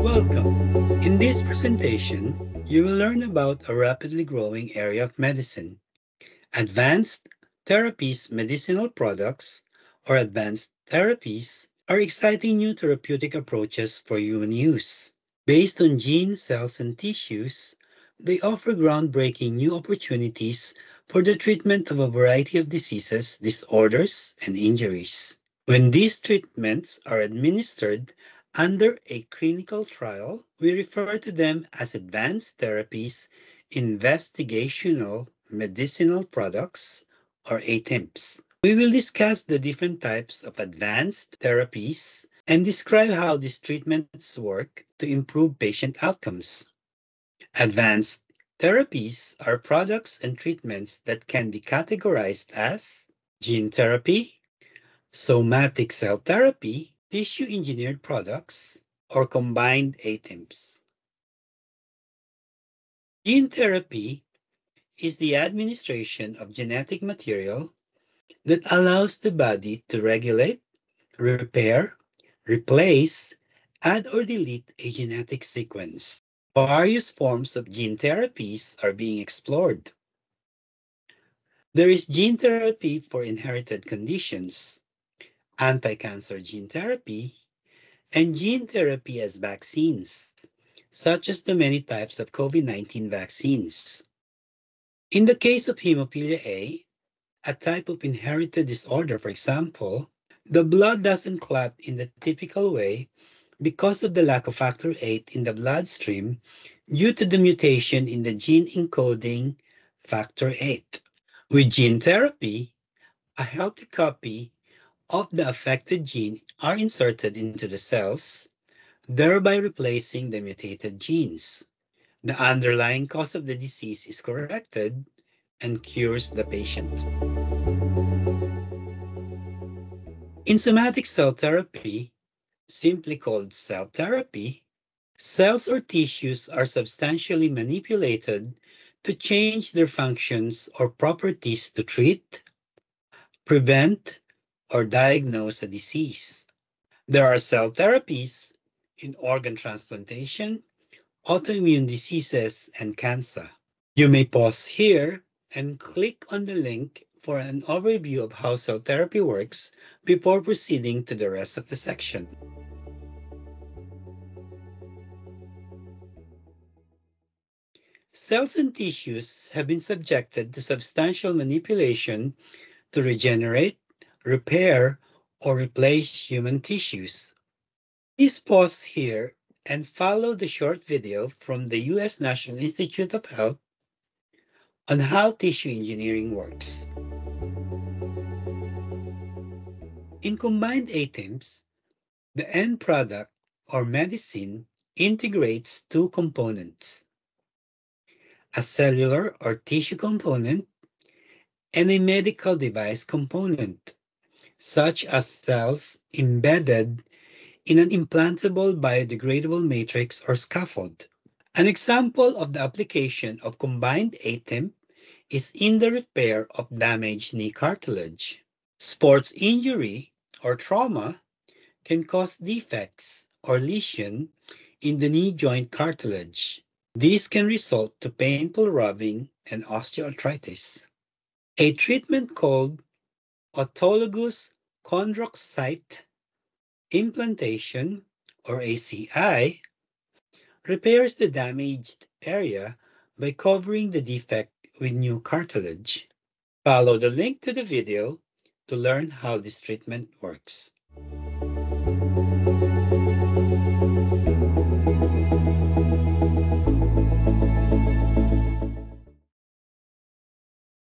Welcome. In this presentation, you will learn about a rapidly growing area of medicine, advanced therapies. Medicinal products or advanced therapies are exciting new therapeutic approaches for human use. Based on genes, cells, and tissues, they offer groundbreaking new opportunities for the treatment of a variety of diseases, disorders, and injuries. When these treatments are administered under a clinical trial, we refer to them as advanced therapies, investigational medicinal products, or ATIMPs. We will discuss the different types of advanced therapies and describe how these treatments work to improve patient outcomes. Advanced therapies are products and treatments that can be categorized as gene therapy, somatic cell therapy, tissue engineered products, or combined ATIMs. Gene therapy is the administration of genetic material that allows the body to regulate, repair, replace, add, or delete a genetic sequence. Various forms of gene therapies are being explored. There is gene therapy for inherited conditions, anti-cancer gene therapy, and gene therapy as vaccines, such as the many types of COVID-19 vaccines. In the case of hemophilia A type of inherited disorder, for example, the blood doesn't clot in the typical way because of the lack of factor VIII in the bloodstream due to the mutation in the gene encoding factor VIII. With gene therapy, a healthy copy of the affected gene are inserted into the cells, thereby replacing the mutated genes. The underlying cause of the disease is corrected and cures the patient. In somatic cell therapy, simply called cell therapy, cells or tissues are substantially manipulated to change their functions or properties to treat, prevent, or diagnose a disease. There are cell therapies in organ transplantation, autoimmune diseases, and cancer. You may pause here and click on the link for an overview of how cell therapy works before proceeding to the rest of the section. Cells and tissues have been subjected to substantial manipulation to regenerate, repair, or replace human tissues. Please pause here and follow the short video from the U.S. National Institute of Health on how tissue engineering works. In combined ATIMs, the end product or medicine integrates two components, a cellular or tissue component and a medical device component, such as cells embedded in an implantable biodegradable matrix or scaffold. An example of the application of combined ATIM is in the repair of damaged knee cartilage. Sports injury or trauma can cause defects or lesion in the knee joint cartilage. These can result to painful rubbing and osteoarthritis. A treatment called autologous chondrocyte implantation, or ACI, repairs the damaged area by covering the defect with new cartilage. Follow the link to the video to learn how this treatment works.